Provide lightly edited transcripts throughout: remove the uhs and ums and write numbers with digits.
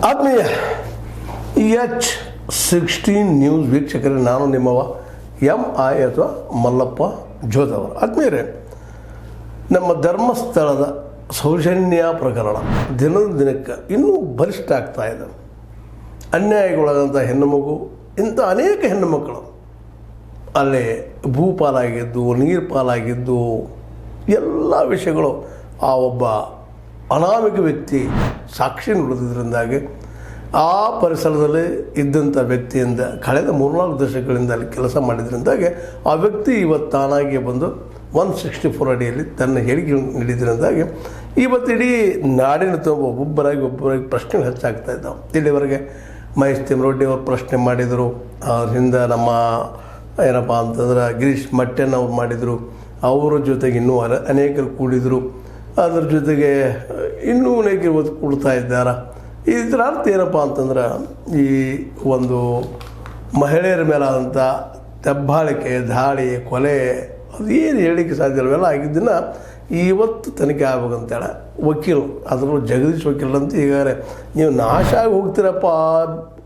ಆತ್ಮೀಯ H16 news ವೀಕ್ಷಕರೇ, ನಾನು ನಿಮ್ಮವ MI ಅಥವಾ ಮಲ್ಲಪ್ಪ ಜೋದವರು. ಆತ್ಮೀಯರೇ, ನಮ್ಮ ಧರ್ಮಸ್ಥಳದ ಸೌಜನ್ಯ ಪ್ರಕರಣ ದಿನದ ದಿನಕ್ಕೆ ಇನ್ನೂ ಬಲಿಷ್ಠ ಆಗ್ತಾ ಇದೆ. ಅನ್ಯಾಯಗೊಳಗಂಥ ಹೆಣ್ಣುಮಗು, ಇಂಥ ಅನೇಕ ಹೆಣ್ಣುಮಕ್ಕಳು ಅಲ್ಲೇ ಭೂಪಾಲಾಗಿದ್ದು, ನೀರು ಪಾಲಾಗಿದ್ದು, ಎಲ್ಲ ವಿಷಯಗಳು ಆ ಒಬ್ಬ ಅನಾಮಿಕ ವ್ಯಕ್ತಿ ಸಾಕ್ಷಿ ನುಡಿದ್ರಿಂದಾಗಿ ಆ ಪರಿಸರದಲ್ಲಿ ಇದ್ದಂಥ ವ್ಯಕ್ತಿಯಿಂದ ಕಳೆದ 3-4 ದಶಕಗಳಿಂದ ಅಲ್ಲಿ ಕೆಲಸ ಮಾಡಿದ್ರಿಂದಾಗಿ ಆ ವ್ಯಕ್ತಿ ಇವತ್ತು ತಾನಾಗಿ ಬಂದು 164 ಅಡಿಯಲ್ಲಿ ತನ್ನ ಹೇಳಿಕೆ ನೀಡಿದ್ರಿಂದಾಗಿ ಇವತ್ತು ಇಡೀ ನಾಡಿನ ತುಂಬ ಒಬ್ಬೊಬ್ಬರಾಗಿ ಪ್ರಶ್ನೆಗಳು ಹೆಚ್ಚಾಗ್ತಾ ಇದ್ದಾವೆ. ಇಲ್ಲಿವರೆಗೆ ಮಹೇಶ್ ತಿಮ್ಮರೊಡ್ಡಿ ಅವರು ಪ್ರಶ್ನೆ ಮಾಡಿದರು, ಅವರಿಂದ ನಮ್ಮ ಏನಪ್ಪ ಅಂತಂದ್ರೆ ಗಿರೀಶ್ ಮಟ್ಟೆನ್ ಅವ್ರು ಮಾಡಿದರು, ಅವರ ಜೊತೆಗೆ ಇನ್ನೂ ಅನೇಕರು ಕೂಡಿದರು, ಅದರ ಜೊತೆಗೆ ಇನ್ನೂ ಅನೇಕರು ಇವತ್ತು ಕೂಡ್ತಾ ಇದ್ದಾರೆ. ಇದರ ಅರ್ಥ ಏನಪ್ಪ ಅಂತಂದ್ರೆ, ಈ ಒಂದು ಮಹಿಳೆಯರ ಮೇಲಾದಂಥ ದಬ್ಬಾಳಿಕೆ, ದಾಳಿ, ಕೊಲೆ, ಅದು ಏನು ಹೇಳಲಿಕ್ಕೆ ಸಾಧ್ಯ ಇಲ್ಲವೆಲ್ಲ ಆಗಿದ್ದನ್ನು ಇವತ್ತು ತನಿಖೆ ಆಗ್ಬೇಕಂತೇಳಿ ವಕೀಲರು, ಅದರಲ್ಲೂ ಜಗದೀಶ್ ವಕೀಲರಂತ ಈಗಾಗಲೇ ನೀವು ನಾಶ ಆಗಿ ಹೋಗ್ತೀರಪ್ಪ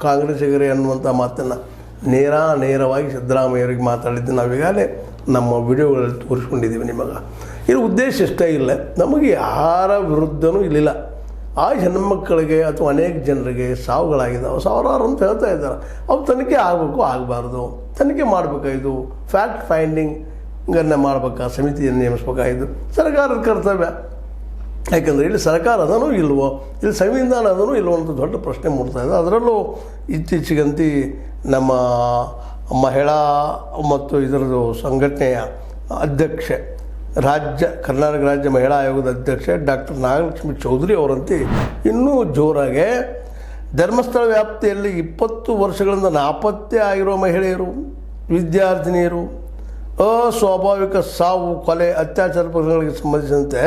ಕಾಂಗ್ರೆಸ್ಸಿಗರೇ ಅನ್ನುವಂಥ ಮಾತನ್ನು ನೇರವಾಗಿ ಸಿದ್ದರಾಮಯ್ಯವರಿಗೆ ಮಾತಾಡಿದ್ದು ನಾವೀಗಾಗಲೇ ನಮ್ಮ ವಿಡಿಯೋಗಳಲ್ಲಿ ತೋರಿಸ್ಕೊಂಡಿದ್ದೀವಿ ನಿಮಗೆ. ಇದು ಉದ್ದೇಶ ಇಷ್ಟೇ ಇಲ್ಲ, ನಮಗೆ ಯಾರ ವಿರುದ್ಧನೂ ಇಲ್ಲಿಲ್ಲ. ಆ ಹೆಣ್ಮಕ್ಕಳಿಗೆ ಅಥವಾ ಅನೇಕ ಜನರಿಗೆ ಸಾವುಗಳಾಗಿದ್ದಾವೆ, ಸಾವಿರಾರು ಅಂತ ಹೇಳ್ತಾ ಇದ್ದಾರೆ. ಅವು ತನಿಖೆ ಆಗಬೇಕು, ಆಗಬಾರ್ದು, ತನಿಖೆ ಮಾಡಬೇಕಾಗಿದ್ದು, ಫ್ಯಾಕ್ಟ್ ಫೈಂಡಿಂಗನ್ನು ಮಾಡಬೇಕಾ, ಸಮಿತಿಯನ್ನು ನೇಮಿಸ್ಬೇಕಾಗಿದ್ದು ಸರ್ಕಾರದ ಕರ್ತವ್ಯ. ಯಾಕೆಂದರೆ ಇಲ್ಲಿ ಸರ್ಕಾರ ಅದನೂ ಇಲ್ವೋ, ಇಲ್ಲಿ ಸಂವಿಧಾನ ಅದನೂ ಇಲ್ವೋ ಅಂತ ದೊಡ್ಡ ಪ್ರಶ್ನೆ ಮೂಡ್ತಾಯಿದೆ. ಅದರಲ್ಲೂ ಇತ್ತೀಚೆಗಂತೂ ನಮ್ಮ ಮಹಿಳಾ ಮತ್ತು ಇದರದ್ದು ಸಂಘಟನೆಯ ಅಧ್ಯಕ್ಷೆ, ಕರ್ನಾಟಕ ರಾಜ್ಯ ಮಹಿಳಾ ಆಯೋಗದ ಅಧ್ಯಕ್ಷೆ ಡಾಕ್ಟರ್ ನಾಗಲಕ್ಷ್ಮಿ ಚೌಧರಿ ಅವರಂತೆ ಇನ್ನೂ ಜೋರಾಗೆ ಧರ್ಮಸ್ಥಳ ವ್ಯಾಪ್ತಿಯಲ್ಲಿ 20 ವರ್ಷಗಳಿಂದ ನಾಪತ್ತೆ ಆಗಿರುವ ಮಹಿಳೆಯರು, ವಿದ್ಯಾರ್ಥಿನಿಯರು, ಅಸ್ವಾಭಾವಿಕ ಸಾವು, ಕೊಲೆ, ಅತ್ಯಾಚಾರ ಪ್ರಕರಣಗಳಿಗೆ ಸಂಬಂಧಿಸಿದಂತೆ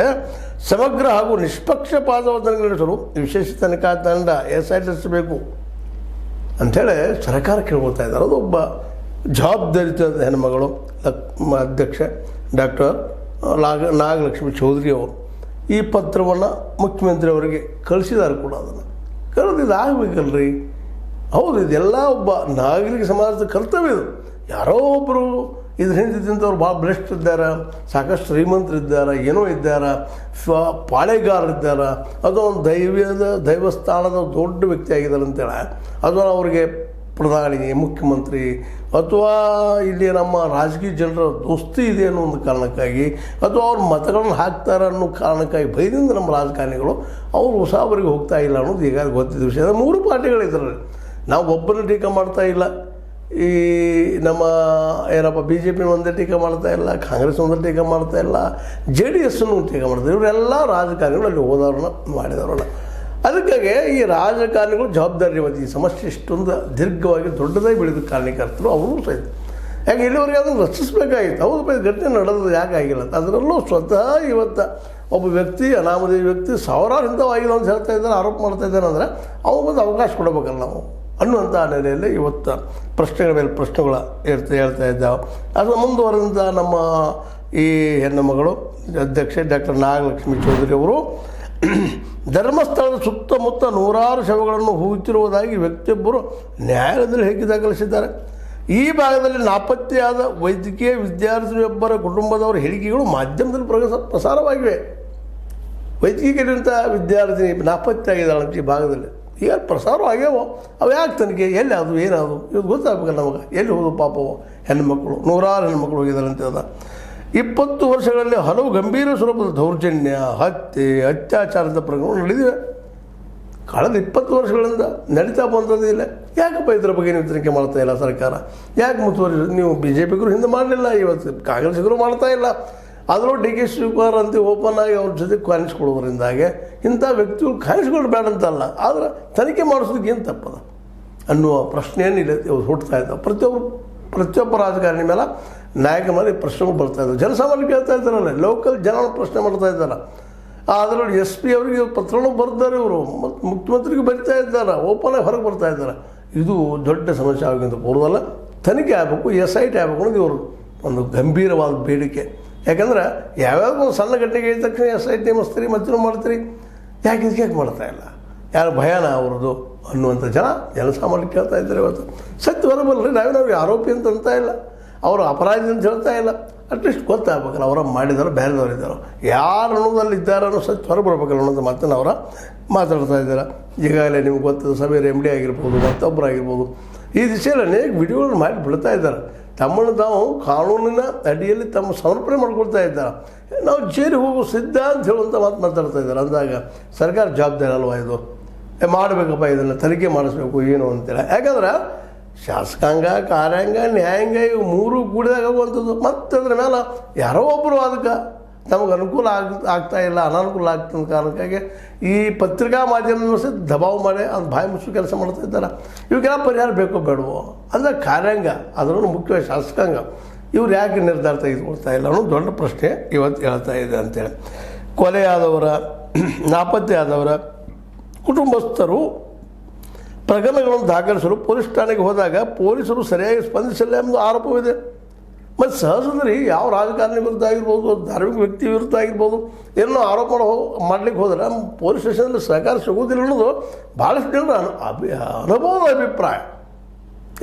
ಸಮಗ್ರ ಹಾಗೂ ನಿಷ್ಪಕ್ಷಪಾತವಾದ ನಡೆಸಲು ವಿಶೇಷ ತನಿಖಾ ತಂಡ SIT ರಚಿಸಬೇಕು ಅಂಥೇಳಿ ಸರ್ಕಾರ ಕೇಳ್ಕೊಳ್ತಾ ಇದ್ದಾರೆ. ಅದು ಒಬ್ಬ ಜವಾಬ್ದಾರಿತ ಹೆಣ್ಮಗಳು ಅಧ್ಯಕ್ಷೆ ಡಾಕ್ಟರ್ ನಾಗಲಕ್ಷ್ಮಿ ಚೌಧರಿ ಅವರು ಈ ಪತ್ರವನ್ನು ಮುಖ್ಯಮಂತ್ರಿಯವರಿಗೆ ಕಳಿಸಿದ್ದಾರೆ ಕೂಡ. ಅದನ್ನು ಕರೆದಿದ್ದು ಆಗಬೇಕಲ್ರಿ. ಹೌದು, ಇದೆಲ್ಲ ಒಬ್ಬ ನಾಗರಿಕ ಸಮಾಜದ ಕರ್ತವ್ಯ. ಇದು ಯಾರೋ ಒಬ್ಬರು ಇದ್ರ ಹಿಂದಿದ್ದಂಥವ್ರು ಭಾಳ ಬ್ಲೆಸ್ಟ್ ಇದ್ದಾರೆ, ಸಾಕಷ್ಟು ಶ್ರೀಮಂತರಿದ್ದಾರೆ, ಏನೋ ಇದ್ದಾರೆ, ಪಾಳೆಗಾರರಿದ್ದಾರೆ, ಅದು ಒಂದು ದೈವಸ್ಥಾನದ ದೊಡ್ಡ ವ್ಯಕ್ತಿ ಆಗಿದ್ದಾರೆ ಅಂತೇಳಿ ಅದು ಅವರಿಗೆ ಪ್ರಧಾನಿ, ಮುಖ್ಯಮಂತ್ರಿ ಅಥವಾ ಇಲ್ಲಿ ನಮ್ಮ ರಾಜಕೀಯ ಜನರ ದೋಸ್ತಿ ಇದೆ ಅನ್ನೋ ಒಂದು ಕಾರಣಕ್ಕಾಗಿ ಅಥವಾ ಅವ್ರ ಮತಗಳನ್ನು ಹಾಕ್ತಾರೆ ಅನ್ನೋ ಕಾರಣಕ್ಕಾಗಿ ಭಯದಿಂದ ನಮ್ಮ ರಾಜಕಾರಣಿಗಳು ಅವರು ಹೊಸಬರಿಗೆ ಹೋಗ್ತಾ ಇಲ್ಲ ಅನ್ನೋದು ಈಗಾಗಲೇ ಗೊತ್ತಿದ್ದ ವಿಷಯ. 3 ಪಾರ್ಟಿಗಳಿದ್ದಾರೆ. ನಾವು ಒಬ್ಬರನ್ನ ಟೀಕೆ ಮಾಡ್ತಾ ಇಲ್ಲ. ಈ ನಮ್ಮ ಏನಪ್ಪ BJP ಒಂದೇ ಟೀಕೆ ಮಾಡ್ತಾ ಇಲ್ಲ, ಕಾಂಗ್ರೆಸ್ ಒಂದೇ ಟೀಕೆ ಮಾಡ್ತಾ ಇಲ್ಲ, JDS ಟೀಕೆ ಮಾಡ್ತಾರೆ. ಇವರೆಲ್ಲ ರಾಜಕಾರಣಿಗಳು ಅಲ್ಲಿ ಹೋದವ್ರನ್ನ ಮಾಡಿದವ್ರನ್ನ. ಅದಕ್ಕಾಗಿ ಈ ರಾಜಕಾರಣಿಗಳು ಜವಾಬ್ದಾರಿ ಇವತ್ತು ಈ ಸಮಸ್ಯೆ ಇಷ್ಟೊಂದು ದೀರ್ಘವಾಗಿ ದೊಡ್ಡದಾಗಿ ಬೆಳೆದ ಕಾರಣಕರ್ತರು ಅವರು ಸಹಿತ. ಯಾಕೆ ಇಲ್ಲಿವರೆಗೆ ಅದನ್ನು ರಚಿಸಬೇಕಾಗಿತ್ತು. ಹೌದು, ಘಟನೆ ನಡೆದು ಯಾಕೆ ಆಗಿಲ್ಲ ಅಂತ. ಅದರಲ್ಲೂ ಸ್ವತಃ ಇವತ್ತು ಒಬ್ಬ ವ್ಯಕ್ತಿ, ಅನಾಮಧೇಯ ವ್ಯಕ್ತಿ, ಸಾವಿರಾರು ಇಂಥವಾಗಿಲ್ಲ ಅಂತ ಹೇಳ್ತಾ ಇದ್ದಾರೆ, ಆರೋಪ ಮಾಡ್ತಾ ಇದ್ದಾರೆ ಅಂದರೆ ಅವಾಗೊಂದು ಅವಕಾಶ ಕೊಡಬೇಕಲ್ಲ ನಾವು ಅನ್ನುವಂಥ ನೆಲೆಯಲ್ಲಿ ಇವತ್ತು ಪ್ರಶ್ನೆಗಳ ಮೇಲೆ ಪ್ರಶ್ನೆಗಳು ಹೇಳ್ತಾ ಇದ್ದಾವೆ. ಅದು ಮುಂದುವರೆದಂಥ ನಮ್ಮ ಈ ಹೆಣ್ಣುಮಗಳು ಅಧ್ಯಕ್ಷೆ ಡಾಕ್ಟರ್ ನಾಗಲಕ್ಷ್ಮಿ ಚೌಧರಿ ಅವರು ಧರ್ಮಸ್ಥಳದ ಸುತ್ತಮುತ್ತ 100 ಶವಗಳನ್ನು ಹೂತಿರುವುದಾಗಿ ವ್ಯಕ್ತಿಯೊಬ್ಬರು ನ್ಯಾಯಾಲಯದಲ್ಲಿ ಹೇಳಿಕೆ ದಾಖಲಿಸಿದ್ದಾರೆ. ಈ ಭಾಗದಲ್ಲಿ ನಾಪತ್ತೆಯಾದ ವೈದ್ಯಕೀಯ ವಿದ್ಯಾರ್ಥಿನಿಯೊಬ್ಬರ ಕುಟುಂಬದವರ ಹೇಳಿಕೆಗಳು ಮಾಧ್ಯಮದಲ್ಲಿ ಪ್ರಸಾರವಾಗಿವೆ. ವೈದ್ಯಕೀಯ ಕಲಿಯುವಂಥ ವಿದ್ಯಾರ್ಥಿನಿ ನಾಪತ್ತೆ ಆಗಿದ್ದಾಳಂತ ಈ ಭಾಗದಲ್ಲಿ. ಈಗ ಪ್ರಸಾರ ಆಗ್ಯಾವೋ, ಅವು ಯಾಕೆ ತನಗೆ ಎಲ್ಲಿ ಅದು ಏನಾದು ಇವತ್ತು ಗೊತ್ತಾಗಬೇಕಲ್ಲ ನಮಗೆ. ಎಲ್ಲಿ ಹೋದು ಪಾಪವು ಹೆಣ್ಣುಮಕ್ಕಳು, 100 ಹೆಣ್ಮಕ್ಳು ಹೋಗಿದ್ದಾರೆ ಅಂತ ಹೇಳ್ದ. 20 ವರ್ಷಗಳಲ್ಲಿ ಹಲವು ಗಂಭೀರ ಸ್ವರೂಪದ ದೌರ್ಜನ್ಯ, ಹತ್ಯೆ, ಅತ್ಯಾಚಾರದ ಪ್ರಕರಣಗಳು ನಡೆದಿವೆ. ಕಳೆದ 20 ವರ್ಷಗಳಿಂದ ನಡೀತಾ ಬಂದದಿಲ್ಲ. ಯಾಕಪ್ಪ ಇದರ ಬಗ್ಗೆ ನೀವು ತನಿಖೆ ಮಾಡ್ತಾ ಇಲ್ಲ ಸರ್ಕಾರ? ಯಾಕೆ ಮುತುವರ್ಜಿ? ನೀವು BJPಗರು ಹಿಂದೆ ಮಾಡಲಿಲ್ಲ, ಇವತ್ತು ಕಾಂಗ್ರೆಸ್ಸಿಗರು ಮಾಡ್ತಾ ಇಲ್ಲ. ಅದರಲ್ಲೂ DK ಶಿವಕುಮಾರ್ ಅಂತ ಓಪನ್ ಆಗಿ ಅವ್ರ ಜೊತೆ ಕಾಣಿಸ್ಕೊಳ್ಳೋದ್ರಿಂದಾಗೆ ಇಂಥ ವ್ಯಕ್ತಿಗಳು ಕಾಣಿಸ್ಕೊಳ್ಳೋದು ಬೇಡ ಅಂತಲ್ಲ, ಆದರೆ ತನಿಖೆ ಮಾಡಿಸೋದಕ್ಕೆ ಏನು ತಪ್ಪದ ಅನ್ನುವ ಪ್ರಶ್ನೆಯನ್ನು ಇಲ್ಲಿ ಹುಡ್ತಾ ಇದ್ದಾವೆ. ಪ್ರತಿಯೊಬ್ಬ ರಾಜಕಾರಣಿ ಮೇಲೆ ನಾಯಕ ಮೇಲೆ ಪ್ರಶ್ನೆಗಳು ಬರ್ತಾಯಿದ್ದಾವೆ. ಜನಸಾಮಾನ್ಯ ಕೇಳ್ತಾ ಇದ್ದಾರಲ್ಲ, ಲೋಕಲ್ ಜನ ಪ್ರಶ್ನೆ ಮಾಡ್ತಾ ಇದ್ದಾರೆ. ಅದರಲ್ಲಿ SP ಅವರಿಗೆ ಪತ್ರನೂ ಬರ್ತಾರೆ, ಇವರು ಮತ್ತು ಮುಖ್ಯಮಂತ್ರಿಗೆ ಬರಿತಾ ಇದ್ದಾರೆ, ಓಪನ್ ಆಗಿ ಹೊರಗೆ ಬರ್ತಾ ಇದ್ದಾರೆ. ಇದು ದೊಡ್ಡ ಸಮಸ್ಯೆ ಆಗೋಕ್ಕಿಂತ ಪೂರ್ವದಲ್ಲ, ತನಿಖೆ ಆಗಬೇಕು, SIT ಆಗಬೇಕು ಅನ್ನೋದು ಇವರು ಒಂದು ಗಂಭೀರವಾದ ಬೇಡಿಕೆ. ಯಾಕಂದ್ರೆ ಯಾವ್ಯಾವ ಒಂದು ಸಣ್ಣ ಘಟನೆಗೆ ಹೇಳಿದ ತಕ್ಷಣ SIT ನೇಮಿಸ್ತೀರಿ, ಮತ್ತೇನು ಮಾಡ್ತೀರಿ, ಯಾಕೆ ಮಾಡ್ತಾ ಇಲ್ಲ? ಯಾರು ಭಯನ ಅವ್ರದ್ದು ಅನ್ನುವಂಥ ಜನಸಾಮಾನ್ಯ ಕೇಳ್ತಾ ಇದ್ದಾರೆ. ಇವತ್ತು ಸತ್ಯ ಬರಬಲ್ಲರಿ, ನಾವೇನವ್ರಿಗೆ ಆರೋಪಿ ಅಂತ ಇಲ್ಲ, ಅವರು ಅಪರಾಧಿ ಅಂತ ಹೇಳ್ತಾ ಇಲ್ಲ. ಅಟ್ಲೀಸ್ಟ್ ಗೊತ್ತಾಗಬೇಕಲ್ಲ ಅವರ ಮಾಡಿದಾರೋ ಬೇರೆದವ್ರು ಇದ್ದಾರೋ, ಯಾರು ಅನ್ನೋದಲ್ಲಿ ಇದ್ದಾರೆ ಅನ್ನೋ ಸತ್ಯ ಹೊರಬರ್ಬೇಕಲ್ಲ ಅನ್ನೋದು ಮಾತನ್ನು ಅವರ ಮಾತಾಡ್ತಾ ಇದ್ದಾರೆ. ಈಗಾಗಲೇ ನಿಮ್ಗೆ ಗೊತ್ತದ ಸಮೀರ್ MD ಆಗಿರ್ಬೋದು, ಮತ್ತೊಬ್ಬರಾಗಿರ್ಬೋದು, ಈ ದಿಶೆಯಲ್ಲಿ ಅನೇಕ ವಿಡಿಯೋಗಳನ್ನು ಮಾಡಿ ಬಿಡ್ತಾ ಇದ್ದಾರೆ. ತಮ್ಮನ್ನು ತಾವು ಕಾನೂನಿನ ಅಡಿಯಲ್ಲಿ ತಮ್ಮ ಸಮರ್ಪಣೆ ಮಾಡ್ಕೊಳ್ತಾ ಇದ್ದಾರೆ. ನಾವು ಜೈಲಿಗೆ ಹೋಗೋ ಸಿದ್ಧ ಅಂತ ಹೇಳುವಂಥ ಮಾತು ಮಾತಾಡ್ತಾ ಇದ್ದಾರೆ. ಅಂದಾಗ ಸರ್ಕಾರ ಜವಾಬ್ದಾರಿ ಅಲ್ವಾ ಇದು? ಮಾಡಬೇಕಪ್ಪ, ಇದನ್ನು ತನಿಖೆ ಮಾಡಿಸ್ಬೇಕು ಏನು ಅಂತೇಳಿ. ಯಾಕಂದ್ರೆ ಶಾಸಕಾಂಗ, ಕಾರ್ಯಾಂಗ, ನ್ಯಾಯಾಂಗ ಇವು ಮೂರು ಕೂಡಿದಾಗ ಆಗುವಂಥದ್ದು. ಮತ್ತು ಅದ್ರ ಮೇಲೆ ಯಾರೋ ಒಬ್ಬರು ಅದಕ್ಕೆ ನಮಗೆ ಅನುಕೂಲ ಆಗ್ತಾ ಇಲ್ಲ, ಅನಾನುಕೂಲ ಆಗ್ತದ ಕಾರಣಕ್ಕಾಗಿ ಈ ಪತ್ರಿಕಾ ಮಾಧ್ಯಮದ ಸಹಿತ ದಬಾವು ಮಾಡಿ ಅದು ಬಾಯಿ ಮುಚ್ಚು ಕೆಲಸ ಮಾಡ್ತಾ ಇದ್ದಾರೆ. ಇವಕ್ಕೆಲ್ಲ ಪರಿಹಾರ ಬೇಕೋ ಬೇಡವೋ ಅಂದರೆ ಕಾರ್ಯಾಂಗ, ಅದರಲ್ಲೂ ಮುಖ್ಯವಾಗಿ ಶಾಸಕಾಂಗ ಇವ್ರು ಯಾಕೆ ನಿರ್ಧಾರ ತೆಗೆದುಕೊಳ್ತಾ ಇಲ್ಲ ಅನ್ನೋ ದೊಡ್ಡ ಪ್ರಶ್ನೆ ಇವತ್ತು ಹೇಳ್ತಾ ಇದೆ ಅಂತೇಳಿ. ಕೊಲೆಯಾದವರ, ನಾಪತ್ತೆಯಾದವರ ಕುಟುಂಬಸ್ಥರು ಪ್ರಕರಣಗಳನ್ನು ದಾಖಲಿಸಲು ಪೊಲೀಸ್ ಠಾಣೆಗೆ ಹೋದಾಗ ಪೊಲೀಸರು ಸರಿಯಾಗಿ ಸ್ಪಂದಿಸಿಲ್ಲ ಎಂಬ ಆರೋಪವಿದೆ. ಮತ್ತು ಸಹಜದಲ್ಲಿ ಯಾವ ರಾಜಕಾರಣಿ ವಿರುದ್ಧ ಆಗಿರ್ಬೋದು, ಧಾರ್ಮಿಕ ವ್ಯಕ್ತಿ ವಿರುದ್ಧ ಆಗಿರ್ಬೋದು, ಏನೋ ಆರೋಪ ಮಾಡಲಿಕ್ಕೆ ಹೋದ್ರೆ ಪೊಲೀಸ್ ಸ್ಟೇಷನಲ್ಲಿ ಸಹಕಾರ ಸಿಗೋದಿಲ್ಲ ಅನ್ನೋದು ಭಾಳಷ್ಟು ಜನರ ಅನುಭವದ ಅಭಿಪ್ರಾಯ.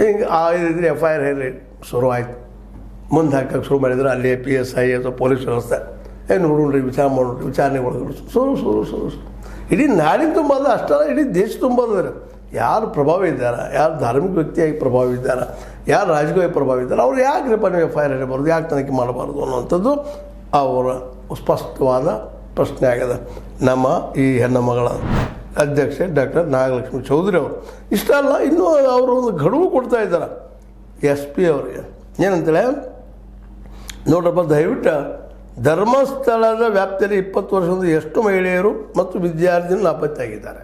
ಹಿಂಗೆ ಇದ್ರೆ FIR ಹೇಳಿ ಶುರುವಾಯಿತು, ಮುಂದೆ ಹಾಕಕ್ಕೆ ಶುರು ಮಾಡಿದರೆ ಅಲ್ಲಿ PSI ಅಥವಾ ಪೊಲೀಸ್ ವ್ಯವಸ್ಥೆ ನೋಡ್ರಿ ವಿಚಾರಣೆ ಒಳಗಡೆ ಸುರು ಇಡೀ ನಾಡಿನ ತುಂಬ ಅಲ್ಲ, ಅಷ್ಟಲ್ಲ ಇಡೀ ದೇಶ ತುಂಬ ಅದಾರೆ. ಯಾರು ಪ್ರಭಾವ ಇದ್ದಾರೆ, ಯಾರು ಧಾರ್ಮಿಕ ವ್ಯಕ್ತಿಯಾಗಿ ಪ್ರಭಾವ ಇದ್ದಾರೆ, ಯಾರು ರಾಜಕೀಯ ಪ್ರಭಾವ ಇದ್ದಾರೆ, ಅವ್ರು ಯಾಕ್ರಿಪ್ಪ ನೀವು FIR ಹೇಳಬಾರ್ದು, ಯಾಕೆ ತನಿಖೆ ಮಾಡಬಾರ್ದು ಅನ್ನುವಂಥದ್ದು ಅವರ ಸ್ಪಷ್ಟವಾದ ಪ್ರಶ್ನೆ ಆಗಿದೆ. ನಮ್ಮ ಈ ಹೆಣ್ಣು ಮಗಳ ಅಧ್ಯಕ್ಷೆ ಡಾಕ್ಟರ್ ನಾಗಲಕ್ಷ್ಮಿ ಚೌಧರಿ ಅವರು ಇಷ್ಟಲ್ಲ, ಇನ್ನೂ ಅವರು ಒಂದು ಗಡುವು ಕೊಡ್ತಾ ಇದ್ದಾರೆ SP ಅವರಿಗೆ. ಏನಂತೇಳಿ ನೋಡ್ರಪ್ಪ, ದಯವಿಟ್ಟು ಧರ್ಮಸ್ಥಳದ ವ್ಯಾಪ್ತಿಯಲ್ಲಿ 20 ವರ್ಷದಿಂದ ಎಷ್ಟು ಮಹಿಳೆಯರು ಮತ್ತು ವಿದ್ಯಾರ್ಥಿಗಳು ನಾಪತ್ತೆಯಾಗಿದ್ದಾರೆ,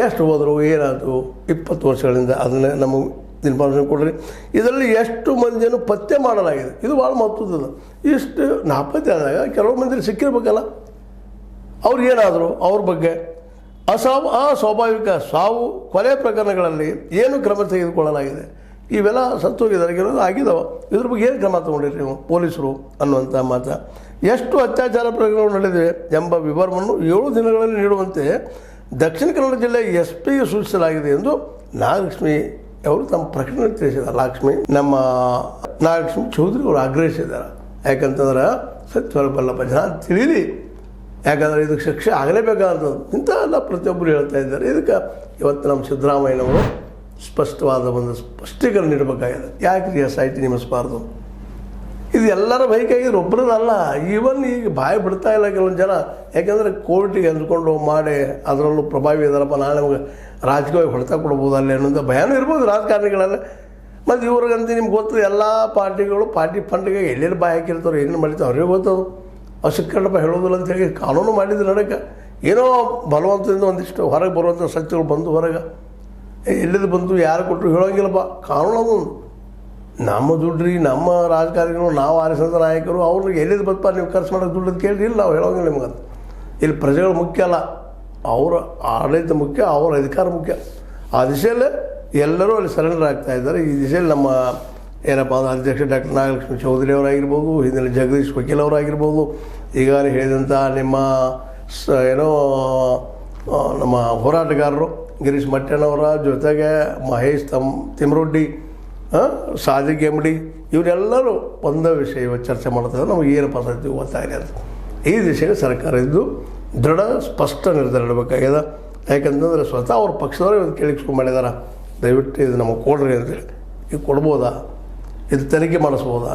ಎಷ್ಟು ಹೋದರು, ಏನಾದರೂ 20 ವರ್ಷಗಳಿಂದ ಅದನ್ನೇ ನಮಗೆ ಇನ್ಫಾರ್ಮೇಷನ್ ಕೊಡ್ರಿ. ಇದರಲ್ಲಿ ಎಷ್ಟು ಮಂದಿಯನ್ನು ಪತ್ತೆ ಮಾಡಲಾಗಿದೆ, ಇದು ಭಾಳ ಮಹತ್ವದ. ಇಷ್ಟು ನಾಪತ್ತೆ ಆದಾಗ ಕೆಲವು ಮಂದಿ ಸಿಕ್ಕಿರ್ಬೇಕಲ್ಲ, ಅವ್ರು ಏನಾದರೂ ಅವ್ರ ಬಗ್ಗೆ ಅಸ್ವಾಭಾವಿಕ ಸಾವು, ಕೊಲೆ ಪ್ರಕರಣಗಳಲ್ಲಿ ಏನು ಕ್ರಮ ತೆಗೆದುಕೊಳ್ಳಲಾಗಿದೆ, ಇವೆಲ್ಲ ಸತ್ತೋಗಿದ್ದಾರೆ, ಕೆಲವು ಆಗಿದ್ದಾವೆ, ಇದ್ರ ಬಗ್ಗೆ ಏನು ಕ್ರಮ ತೊಗೊಂಡಿರಿ ನೀವು ಪೊಲೀಸರು ಅನ್ನುವಂಥ ಮಾತು. ಎಷ್ಟು ಅತ್ಯಾಚಾರ ಪ್ರಕರಣಗಳು ನಡೆದಿವೆ ಎಂಬ ವಿವರವನ್ನು 7 ದಿನಗಳಲ್ಲಿ ನೀಡುವಂತೆ ದಕ್ಷಿಣ ಕನ್ನಡ ಜಿಲ್ಲೆಯ SP ಸೂಚಿಸಲಾಗಿದೆ ಎಂದು ನಾಗಲಕ್ಷ್ಮಿ ಅವರು ತಮ್ಮ ಪ್ರಕಟಣೆ ತಿಳಿಸಿದ್ದಾರೆ. ನಮ್ಮ ನಾಗಲಕ್ಷ್ಮಿ ಚೌಧರಿ ಅವರು ಆಗ್ರಹಿಸಿದ್ದಾರೆ. ಯಾಕಂತಂದ್ರೆ ಸತ್ಯವಲ್ಲಪ್ಪ, ಜನ ತಿಳಿಲಿ, ಯಾಕಂದರೆ ಇದಕ್ಕೆ ಶಿಕ್ಷೆ ಆಗಲೇಬೇಕಾದಂಥದ್ದು ಇಂಥವೆಲ್ಲ ಪ್ರತಿಯೊಬ್ಬರು ಹೇಳ್ತಾ ಇದ್ದಾರೆ. ಇದಕ್ಕೆ ಇವತ್ತು ನಮ್ಮ ಸಿದ್ದರಾಮಯ್ಯನವರು ಸ್ಪಷ್ಟವಾದ ಒಂದು ಸ್ಪಷ್ಟೀಕರಣ ನೀಡಬೇಕಾಗಿದೆ. ಯಾಕೆ SIT ನೇಮಿಸಬಾರ್ದು? ಇದು ಎಲ್ಲರ ಬೈಕಾಗಿದ್ರೆ ಒಬ್ಬರದಲ್ಲ. ಈವನ್ ಈಗ ಬಾಯಿ ಬಿಡ್ತಾ ಇಲ್ಲ ಕೆಲವೊಂದು ಜನ, ಯಾಕೆಂದರೆ ಕೋರ್ಟಿಗೆ ಅಂದ್ಕೊಂಡು ಮಾಡಿ ಅದರಲ್ಲೂ ಪ್ರಭಾವಿ ಇದ್ದಾರಪ್ಪ, ನಾಳೆ ನಮಗೆ ರಾಜಕೀಯವಾಗಿ ಹೊಡೆತ ಕೊಡ್ಬೋದು ಅಲ್ಲಿ ಅನ್ನೋದು ಭಯನೂ ಇರ್ಬೋದು ರಾಜಕಾರಣಿಗಳಲ್ಲಿ. ಮತ್ತು ಇವ್ರಿಗಂತ ನಿಮ್ಗೆ ಗೊತ್ತು, ಎಲ್ಲ ಪಾರ್ಟಿಗಳು ಪಾರ್ಟಿ ಫಂಡ್ಗೆ ಎಲ್ಲೆಲ್ಲಿ ಬಾಯಿ ಹಾಕಿರ್ತಾರೋ, ಏನೇನು ಮಾಡಿರ್ತಾರೆ ಅವ್ರಿಗೆ ಗೊತ್ತದು. ಅವ್ರು ಸಿಕ್ಕಂಡಪ್ಪ ಹೇಳೋದಿಲ್ಲ ಅಂತೇಳಿ ಕಾನೂನು ಮಾಡಿದ್ರು ನಡಕ್ಕೆ. ಏನೋ ಬಲವಂತದಿಂದ ಒಂದಿಷ್ಟು ಹೊರಗೆ ಬರುವಂಥ ಸತ್ಯಗಳು ಬಂದು ಹೊರಗೆ ಎಲ್ಲಿದ್ದು ಬಂದು ಯಾರು ಕೊಟ್ಟರು ಹೇಳೋಂಗಿಲ್ಲಪ್ಪ. ಕಾನೂನು ಅದೊಂದು ನಮ್ಮ ದುಡ್ಡ್ರಿ, ನಮ್ಮ ರಾಜಕಾರಣಿಗಳು, ನಾವು ಆರಿಸಿದ ನಾಯಕರು, ಅವ್ರಿಗೆ ಎಲ್ಲಿದ್ದು ಬತ್ತಪ್ಪ ನೀವು ಖರ್ಚು ಮಾಡೋದು ದುಡ್ಡು ಕೇಳಿ ಇಲ್ಲ, ನಾವು ಹೇಳೋಂಗಿಲ್ಲ ನಿಮ್ಗಂತ. ಇಲ್ಲಿ ಪ್ರಜೆಗಳು ಮುಖ್ಯ ಅಲ್ಲ, ಅವರ ಆಡಳಿತ ಮುಖ್ಯ, ಅವರ ಅಧಿಕಾರ ಮುಖ್ಯ. ಆ ದಿಶೆಯಲ್ಲೇ ಎಲ್ಲರೂ ಅಲ್ಲಿ ಸರೆಂಡರ್ ಆಗ್ತಾ ಇದ್ದಾರೆ. ಈ ದಿಶೆಯಲ್ಲಿ ನಮ್ಮ ಏನಪ್ಪ ಅಂದ್ರೆ ಅಧ್ಯಕ್ಷ ಡಾಕ್ಟರ್ ನಾಗಲಕ್ಷ್ಮಿ ಚೌಧರಿ ಅವರಾಗಿರ್ಬೋದು, ಹಿಂದಿನ ಜಗದೀಶ್ ವಕೀಲ್ ಅವರಾಗಿರ್ಬೋದು, ಈಗಾಗಲೇ ಹೇಳಿದಂಥ ನಿಮ್ಮ ಏನೋ ನಮ್ಮ ಹೋರಾಟಗಾರರು ಗಿರೀಶ್ ಮಟ್ಟಣ್ಣವರ ಜೊತೆಗೆ ಮಹೇಶ್ ತಿಮ್ರೊಡ್ಡಿ, ಸಾದಿಕ್ MD ಇವರೆಲ್ಲರೂ ಒಂದೇ ವಿಷಯ ಇವತ್ತು ಚರ್ಚೆ ಮಾಡ್ತಾರೆ. ನಮಗೆ ಏನು ಪದ್ಧತಿ ಗೊತ್ತಾಗಿದೆ ಅಂತ ಈ ದಿಶೆಗೆ ಸರ್ಕಾರ ಇದ್ದು ದೃಢ ಸ್ಪಷ್ಟ ನಿರ್ಧಾರ ಇಡಬೇಕಾಗಿದೆ. ಯಾಕಂತಂದರೆ ಸ್ವತಃ ಅವ್ರ ಪಕ್ಷದವರು ಇವತ್ತು ಕೇಳಿಸ್ಕೊಂಡು ಮಾಡಿದಾರೆ, ದಯವಿಟ್ಟು ಇದು ನಮಗೆ ಕೊಡ್ರಿ ಅಂತೇಳಿ. ಇದು ಕೊಡ್ಬೋದಾ, ಇದು ತನಿಖೆ ಮಾಡಿಸ್ಬೋದಾ?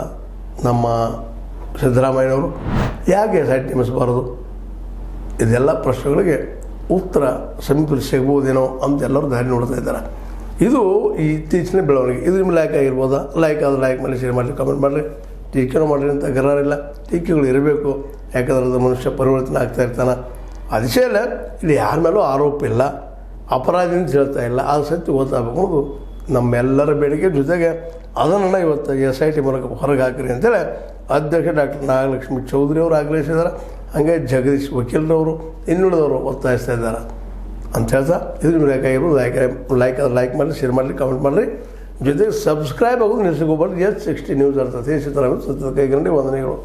ನಮ್ಮ ಸಿದ್ದರಾಮಯ್ಯನವರು ಯಾಕೆ SIT ನೇಮಿಸಬಾರ್ದು? ಇದೆಲ್ಲ ಪ್ರಶ್ನೆಗಳಿಗೆ ಉತ್ತರ ಸಮೀಪದಲ್ಲಿ ಸಿಗ್ಬೋದೇನೋ ಅಂತ ಎಲ್ಲರೂ ದಾರಿ ನೋಡ್ತಾ ಇದ್ದಾರೆ. ಇದು ಈ ಇತ್ತೀಚಿನ ಬೆಳವಣಿಗೆ. ಇದು ನಿಮ್ಮ ಲೈಕ್ ಆಗಿರ್ಬೋದಾ? ಲೈಕ್ ಆದ್ರೆ ಲೈಕ್ ಮಾಡಿ, ಶೇರ್ ಮಾಡಿ, ಕಮೆಂಟ್ ಮಾಡಿರಿ. ಟೀಕೆನೂ ಮಾಡಿರಿ ಅಂತ ಗರಾರಿಲ್ಲ, ಟೀಕೆಗಳು ಇರಬೇಕು. ಯಾಕಂದ್ರೆ ಅದು ಮನುಷ್ಯ ಪರಿವರ್ತನೆ ಆಗ್ತಾ ಇರ್ತಾನೆ. ಅದಿಶೆಯಲ್ಲ ಇಲ್ಲಿ ಯಾರ ಮೇಲೂ ಆರೋಪ ಇಲ್ಲ, ಅಪರಾಧಿ ಅಂತ ಹೇಳ್ತಾ ಇಲ್ಲ. ಅದು ಸತ್ಯ ಗೊತ್ತಾಗಬೇಕು ಅನ್ನೋದು ನಮ್ಮೆಲ್ಲರ ಬೇಡಿಕೆ. ಜೊತೆಗೆ ಅದನ್ನು ಇವತ್ತು SIT ಮೂಲಕ ಹೊರಗೆ ಹಾಕಿರಿ ಅಂತೇಳಿ ಅಧ್ಯಕ್ಷ ಡಾಕ್ಟರ್ ನಾಗಲಕ್ಷ್ಮಿ ಚೌಧರಿ ಅವರು ಆಗ್ರಹಿಸಿದ್ದಾರೆ. ಹಾಗೆ ಜಗದೀಶ್ ವಕೀಲರವರು ಇನ್ನುಳಿದವರು ಒತ್ತಾಯಿಸ್ತಾ ಇದ್ದಾರೆ ಅಂತ ಹೇಳ್ತಾ, ಇದು ನಿಮ್ಮ ಬೇಕಾಗಿರ್ಬೋದು. ಲೈಕ್ ಮಾಡಿ, ಶೇರ್ ಮಾಡಲಿ, ಕಮೆಂಟ್ ಮಾಡಿರಿ. ಜೊತೆಗೆ ಸಬ್ಸ್ಕ್ರೈಬ್ ಆಗೋದು ನಿಲ್ಲಿಸ್ಕೋಬಾರ್ದು. S60 ನ್ಯೂಸ್ ಅರ್ಥತೆ ಸಿದ್ದರಾಮಯ್ಯ ಸತ್ಯದ ಕೈಗಂಡಿ ವಂದನೆಗಳು.